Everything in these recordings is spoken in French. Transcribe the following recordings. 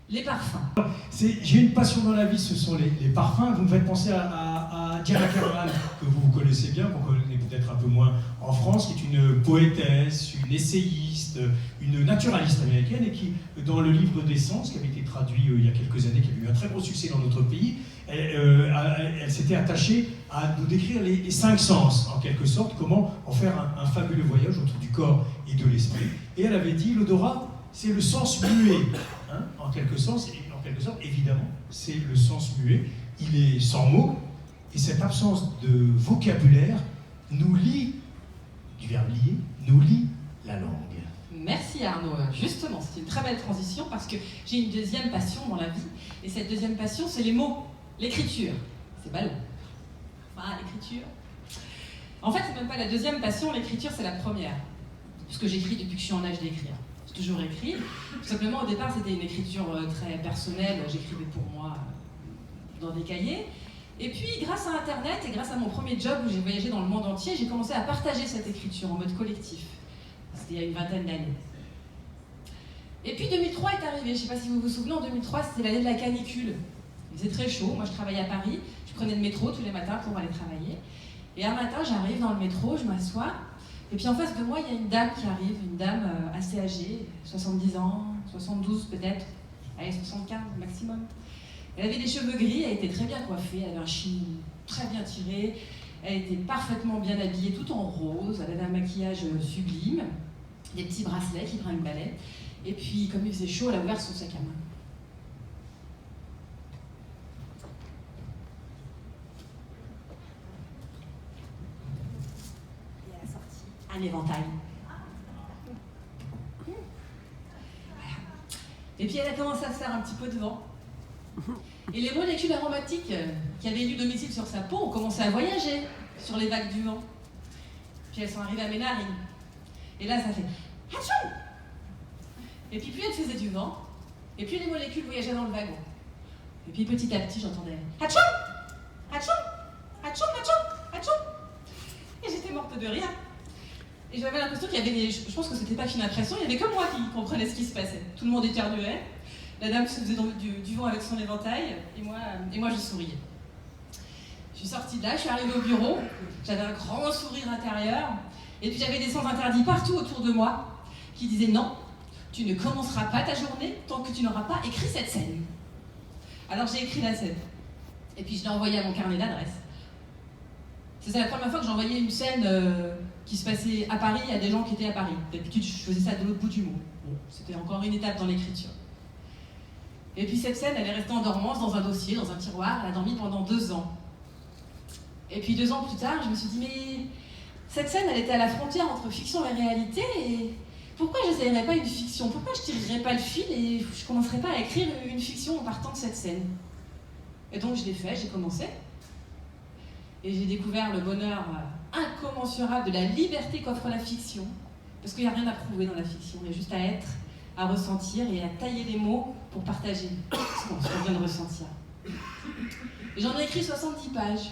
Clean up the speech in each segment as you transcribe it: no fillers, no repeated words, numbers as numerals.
Les parfums. J'ai une passion dans la vie, ce sont les parfums. Vous me faites penser à Diana Kerman, que vous connaissez bien, qu'on connaît peut-être un peu moins en France, qui est une poétesse, une essayiste, une naturaliste américaine, et qui, dans le livre d'Essence, qui avait été traduit il y a quelques années, qui avait eu un très gros succès dans notre pays, elle s'était attachée à nous décrire les 5 sens, en quelque sorte, comment en faire un fabuleux voyage autour du corps et de l'esprit. Et elle avait dit, l'odorat, c'est le sens muet. Hein, en quelque sorte, évidemment, c'est le sens muet. Il est sans mots, et cette absence de vocabulaire nous lie, du verbe lier, nous lie la langue. Merci Arnaud. Justement, c'est une très belle transition parce que j'ai une deuxième passion dans la vie. Et cette deuxième passion, c'est les mots, l'écriture. C'est ballot. Enfin, l'écriture. En fait, c'est même pas la deuxième passion, l'écriture, c'est la première. Parce que j'écris depuis que je suis en âge d'écrire. J'ai toujours écrit. Tout simplement, au départ, c'était une écriture très personnelle. J'écrivais pour moi dans des cahiers. Et puis, grâce à Internet et grâce à mon premier job où j'ai voyagé dans le monde entier, j'ai commencé à partager cette écriture en mode collectif. C'était il y a une vingtaine d'années. Et puis 2003 est arrivé. Je ne sais pas si vous vous souvenez, en 2003, c'était l'année de la canicule. Il faisait très chaud. Moi, je travaillais à Paris. Je prenais le métro tous les matins pour aller travailler. Et un matin, j'arrive dans le métro, je m'assois. Et puis en face de moi, il y a une dame qui arrive, une dame assez âgée, 70 ans, 72 peut-être, allez, 75 maximum. Elle avait des cheveux gris, elle était très bien coiffée, elle avait un chignon très bien tiré, elle était parfaitement bien habillée, tout en rose, elle avait un maquillage sublime, des petits bracelets qui brinque-ballaient. Et puis, comme il faisait chaud, elle a ouvert son sac à main. Et elle a sorti un éventail. Voilà. Et puis, elle a commencé à se faire un petit peu de vent. Et les molécules aromatiques qui avaient élu domicile sur sa peau ont commencé à voyager sur les vagues du vent. Puis elles sont arrivées à mes narines. Et là, ça fait Hatchoum! Et puis plus elles faisaient du vent, et plus les molécules voyageaient dans le wagon. Et puis petit à petit, j'entendais Hatchoum! Hatchoum! Hatchoum! Hatchoum! Hatchoum! Et j'étais morte de rire. Et j'avais l'impression qu'il y avait des... Je pense que c'était pas qu'une impression, il y avait que moi qui comprenais ce qui se passait. Tout le monde éternuait. La dame se faisait du vent avec son éventail, et moi je souriais. Je suis sortie de là, je suis arrivée au bureau, j'avais un grand sourire intérieur, et puis j'avais des sens interdits partout autour de moi, qui disaient non, tu ne commenceras pas ta journée tant que tu n'auras pas écrit cette scène. Alors j'ai écrit la scène, et puis je l'ai envoyée à mon carnet d'adresse. C'était la première fois que j'envoyais une scène qui se passait à Paris à des gens qui étaient à Paris. D'habitude, je faisais ça de l'autre bout du monde. Bon, c'était encore une étape dans l'écriture. Et puis cette scène, elle est restée en dormance dans un dossier, dans un tiroir, elle a dormi pendant 2 ans. Et puis 2 ans plus tard, je me suis dit, mais cette scène, elle était à la frontière entre fiction et réalité, et pourquoi je n'essayerais pas une fiction? Pourquoi je ne tirerais pas le fil et je ne commencerais pas à écrire une fiction en partant de cette scène? Et donc je l'ai fait, j'ai commencé. Et j'ai découvert le bonheur incommensurable de la liberté qu'offre la fiction. Parce qu'il n'y a rien à prouver dans la fiction, il y a juste à être, à ressentir et à tailler les mots pour partager ce qu'on vient de ressentir. Et j'en ai écrit 70 pages.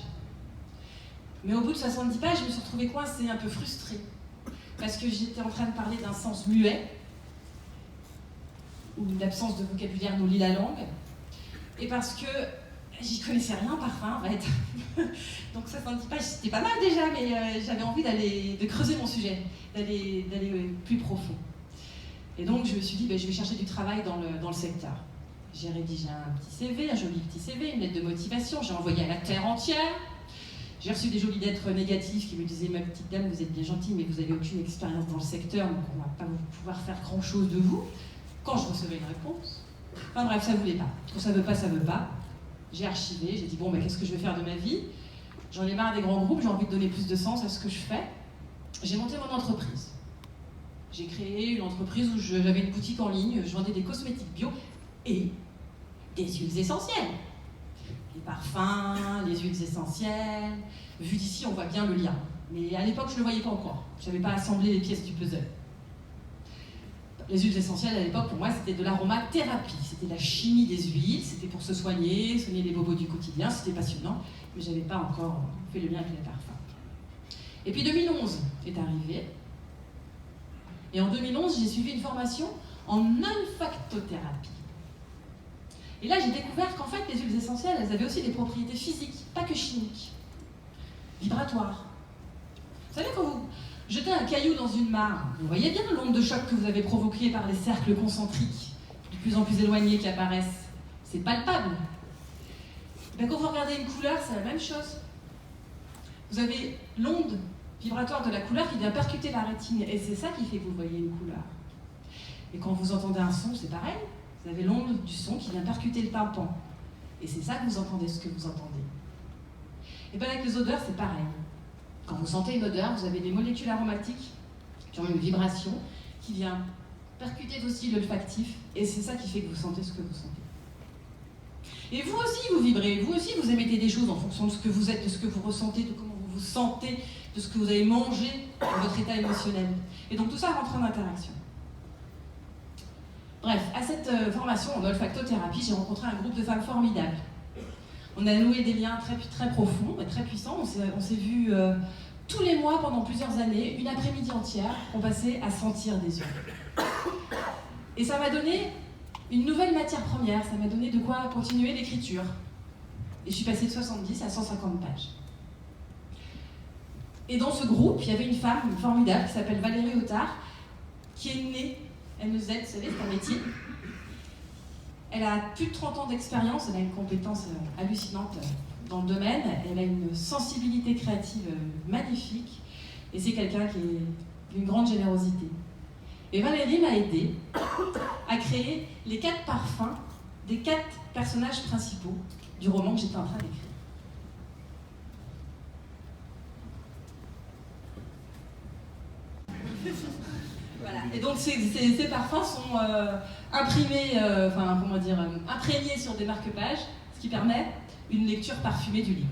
Mais au bout de 70 pages, je me suis retrouvée coincée, un peu frustrée. Parce que j'étais en train de parler d'un sens muet, où l'absence de vocabulaire nous lie la langue. Et parce que j'y connaissais rien en parfum, en fait. Donc 70 pages, c'était pas mal déjà, mais j'avais envie de creuser mon sujet, d'aller plus profond. Et donc je me suis dit, je vais chercher du travail dans le secteur. J'ai rédigé un petit CV, un joli petit CV, une lettre de motivation, j'ai envoyé à la terre entière. J'ai reçu des jolies lettres négatives qui me disaient « Ma petite dame, vous êtes bien gentille, mais vous n'avez aucune expérience dans le secteur, donc on ne va pas pouvoir faire grand-chose de vous. » Quand je recevais une réponse, enfin bref, ça ne voulait pas. Quand ça ne veut pas, ça ne veut pas. J'ai archivé, j'ai dit « Bon, qu'est-ce que je vais faire de ma vie ?» J'en ai marre des grands groupes, j'ai envie de donner plus de sens à ce que je fais. J'ai monté mon entreprise. J'ai créé une entreprise où j'avais une boutique en ligne, je vendais des cosmétiques bio et des huiles essentielles. Les parfums, les huiles essentielles. Vu d'ici, on voit bien le lien. Mais à l'époque, je ne le voyais pas encore. Je n'avais pas assemblé les pièces du puzzle. Les huiles essentielles, à l'époque, pour moi, c'était de l'aromathérapie. C'était la chimie des huiles, c'était pour se soigner les bobos du quotidien, c'était passionnant. Mais je n'avais pas encore fait le lien avec les parfums. Et puis 2011 est arrivé. Et en 2011, j'ai suivi une formation en olfactothérapie. Et là, j'ai découvert qu'en fait, les huiles essentielles, elles avaient aussi des propriétés physiques, pas que chimiques, vibratoires. Vous savez, quand vous jetez un caillou dans une mare, vous voyez bien l'onde de choc que vous avez provoquée par les cercles concentriques, de plus en plus éloignés qui apparaissent. C'est palpable. Et bien, quand vous regardez une couleur, c'est la même chose. Vous avez l'onde vibratoire de la couleur qui vient percuter la rétine, et c'est ça qui fait que vous voyez une couleur. Et quand vous entendez un son, c'est pareil. Vous avez l'onde du son qui vient percuter le tympan. Et c'est ça que vous entendez, ce que vous entendez. Et bien avec les odeurs, c'est pareil. Quand vous sentez une odeur, vous avez des molécules aromatiques qui ont une vibration qui vient percuter vos cils olfactifs, et c'est ça qui fait que vous sentez ce que vous sentez. Et vous aussi, vous vibrez, vous aussi, vous émettez des choses en fonction de ce que vous êtes, de ce que vous ressentez, de comment vous vous sentez, de ce que vous avez mangé, de votre état émotionnel. Et donc tout ça rentre en interaction. Bref, à cette formation en olfactothérapie, j'ai rencontré un groupe de femmes formidables. On a noué des liens très, très profonds et très puissants. On s'est vus tous les mois pendant plusieurs années, une après-midi entière, on passait à sentir des huiles. Et ça m'a donné une nouvelle matière première, ça m'a donné de quoi continuer l'écriture. Et je suis passée de 70 à 150 pages. Et dans ce groupe, il y avait une femme formidable qui s'appelle Valérie Autard, qui est née MEZ, vous savez, c'est un métier. Elle a plus de 30 ans d'expérience, elle a une compétence hallucinante dans le domaine, elle a une sensibilité créative magnifique, et c'est quelqu'un qui est d'une grande générosité. Et Valérie m'a aidée à créer les 4 parfums des 4 personnages principaux du roman que j'étais en train d'écrire. Voilà. Et donc ces parfums sont imprimés, imprégnés sur des marque-pages, ce qui permet une lecture parfumée du livre.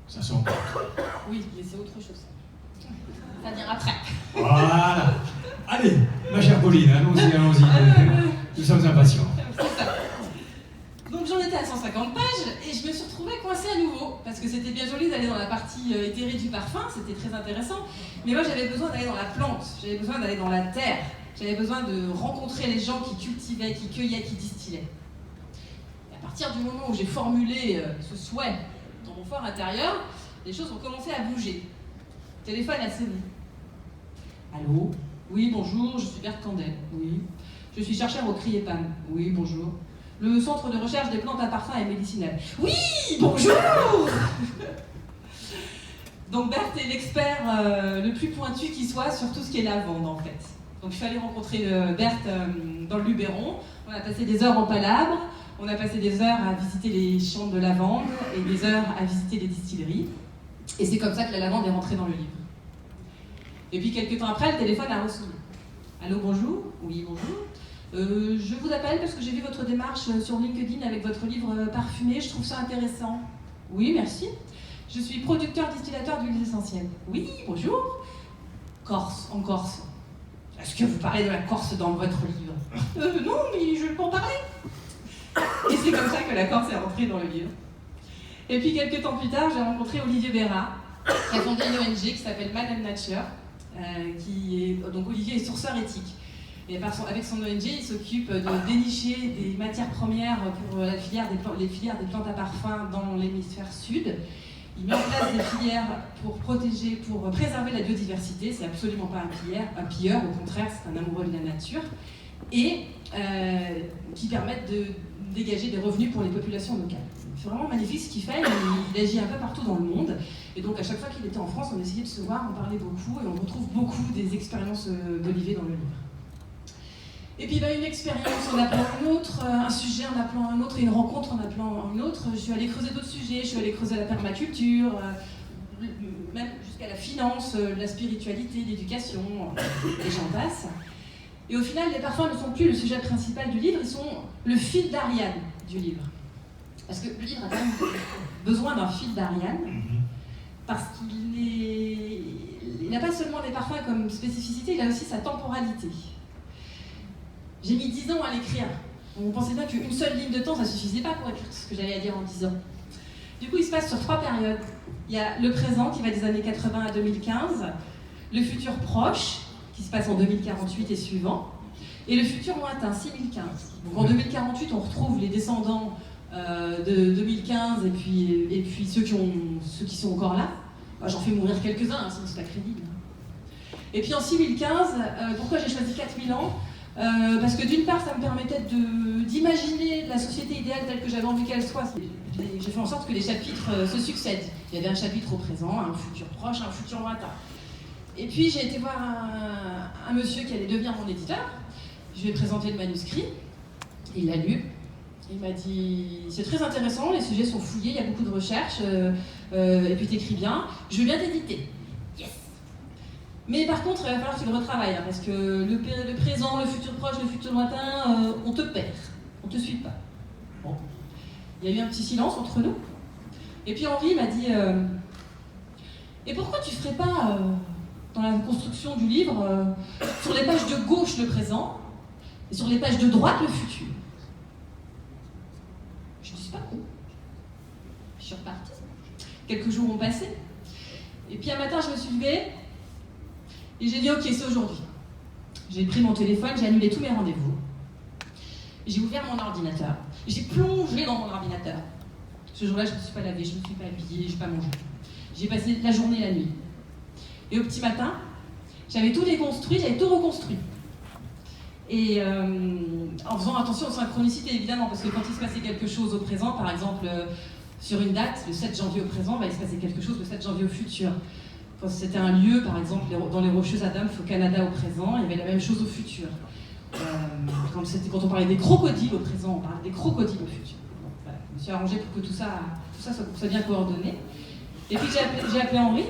Ça sent. Oui, mais c'est autre chose. Ça vient après. Voilà. Allez, ma chère Pauline, allons-y. Nous sommes impatients. Donc j'en étais à 150 pages et je me suis retrouvée coincée à nouveau parce que c'était bien joli d'aller dans la partie éthérée du parfum, c'était très intéressant, mais moi j'avais besoin d'aller dans la plante, j'avais besoin d'aller dans la terre, j'avais besoin de rencontrer les gens qui cultivaient, qui cueillaient, qui distillaient. Et à partir du moment où j'ai formulé ce souhait dans mon fort intérieur, les choses ont commencé à bouger. Le téléphone a sonné. Allô ? Oui, bonjour, je suis Berthe Candel. Oui. Je suis chercheur au Criepam. Oui, bonjour. Le centre de recherche des plantes à parfum et médicinales. Oui, bonjour. Donc Berthe est l'expert le plus pointu qui soit sur tout ce qui est lavande en fait. Donc je suis allée rencontrer Berthe dans le Luberon. On a passé des heures en palabre, on a passé des heures à visiter les champs de lavande et des heures à visiter les distilleries. Et c'est comme ça que la lavande est rentrée dans le livre. Et puis quelques temps après, le téléphone a ressonné. Allô, bonjour. Oui, bonjour. Je vous appelle parce que j'ai vu votre démarche sur LinkedIn avec votre livre parfumé, je trouve ça intéressant. Oui, merci. Je suis producteur distillateur d'huiles essentielles. Oui, bonjour. Corse, en Corse. Est-ce que vous parlez de la Corse dans votre livre ? Non, mais je peux en parler. Et c'est comme ça que la Corse est rentrée dans le livre. Et puis quelques temps plus tard, j'ai rencontré Olivier Béra, qui a fondé une ONG qui s'appelle Man & Nature, donc Olivier est sourceur éthique. Et avec son ONG, il s'occupe de dénicher des matières premières pour les filières des plantes à parfum dans l'hémisphère sud. Il met en place des filières pour préserver la biodiversité. C'est absolument pas un pilleur, au contraire, c'est un amoureux de la nature. Et qui permettent de dégager des revenus pour les populations locales. C'est vraiment magnifique ce qu'il fait, il agit un peu partout dans le monde. Et donc à chaque fois qu'il était en France, on essayait de se voir, on parlait beaucoup, et on retrouve beaucoup des expériences d'Olivier dans le livre. Et puis une expérience en appelant une autre, un sujet en appelant un autre, et une rencontre en appelant une autre. Je suis allée creuser d'autres sujets, je suis allée creuser la permaculture, même jusqu'à la finance, la spiritualité, l'éducation, et j'en passe. Et au final, les parfums ne sont plus le sujet principal du livre, ils sont le fil d'Ariane du livre. Parce que le livre a quand même besoin d'un fil d'Ariane, parce qu'il n'a pas seulement des parfums comme spécificité, il a aussi sa temporalité. J'ai mis 10 ans à l'écrire. On pensait bien qu'une seule ligne de temps, ça ne suffisait pas pour écrire ce que j'avais à dire en 10 ans. Du coup, il se passe sur 3 périodes. Il y a le présent, qui va des années 80 à 2015, le futur proche, qui se passe en 2048 et suivant, et le futur lointain, 6015. Donc en 2048, on retrouve les descendants de 2015 et puis ceux qui sont encore là. J'en fais mourir quelques-uns, sinon c'est pas crédible. Et puis en 6015, pourquoi j'ai choisi 4000 ans? Parce que d'une part, ça me permettait d'imaginer la société idéale telle que j'avais envie qu'elle soit. J'ai fait en sorte que les chapitres se succèdent. Il y avait un chapitre au présent, un futur proche, un futur lointain. Et puis j'ai été voir un monsieur qui allait devenir mon éditeur. Je lui ai présenté le manuscrit, il l'a lu. Il m'a dit, c'est très intéressant, les sujets sont fouillés, il y a beaucoup de recherches, et puis t'écris bien, je veux bien t'éditer. Yes. Mais par contre, il va falloir que tu le retravailles, hein, parce que le présent, le futur proche, le futur lointain, on te perd, on te suit pas. Bon. Il y a eu un petit silence entre nous. Et puis Henri m'a dit, et pourquoi tu ferais pas, dans la construction du livre, sur les pages de gauche le présent, et sur les pages de droite le futur? Je dis, c'est pas con. Je suis repartie. Quelques jours ont passé. Et puis un matin, je me suis levée et j'ai dit, ok, c'est aujourd'hui. J'ai pris mon téléphone, j'ai annulé tous mes rendez-vous. J'ai ouvert mon ordinateur. J'ai plongé dans mon ordinateur. Ce jour-là, je ne me suis pas lavée, je ne me suis pas habillée, je n'ai pas mangé. J'ai passé la journée et la nuit. Et au petit matin, j'avais tout déconstruit, j'avais tout reconstruit. Et en faisant attention aux synchronicités, évidemment, parce que quand il se passait quelque chose au présent, par exemple, sur une date, le 7 janvier au présent, il se passait quelque chose le 7 janvier au futur. Quand c'était un lieu, par exemple, dans les Rocheuses Adams, au Canada au présent, il y avait la même chose au futur. Quand on parlait des crocodiles au présent, on parlait des crocodiles au futur. Donc, voilà, je me suis arrangée pour que tout ça soit bien coordonné. Et puis j'ai appelé Henri.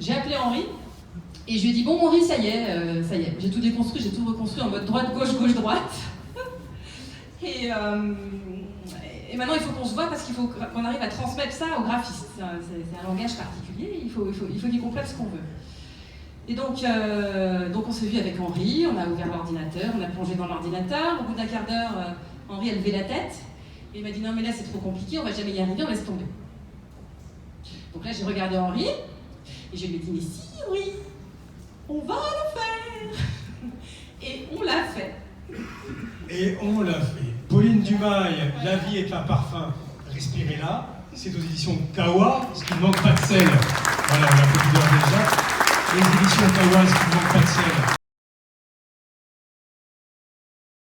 J'ai appelé Henri. Et je lui ai dit, bon Henri, ça y est, j'ai tout déconstruit, j'ai tout reconstruit en mode droite-gauche, gauche-droite. Et maintenant, il faut qu'on se voit parce qu'il faut qu'on arrive à transmettre ça aux graphistes. C'est un langage particulier, il faut qu'ils comprennent ce qu'on veut. Et donc on s'est vu avec Henri, on a ouvert l'ordinateur, on a plongé dans l'ordinateur. Au bout d'un quart d'heure, Henri a levé la tête et il m'a dit, non mais là c'est trop compliqué, on va jamais y arriver, on laisse tomber. Donc là, j'ai regardé Henri et je lui ai dit, mais si Henri, on va le faire. Et on l'a fait. Et on l'a fait. Pauline Dumail, La vie est un parfum, respirez-la. C'est aux éditions Kawa, ce qui ne manque pas de sel. Voilà, on l'a fait déjà. Les éditions Kawa, ce qui ne manque pas de sel.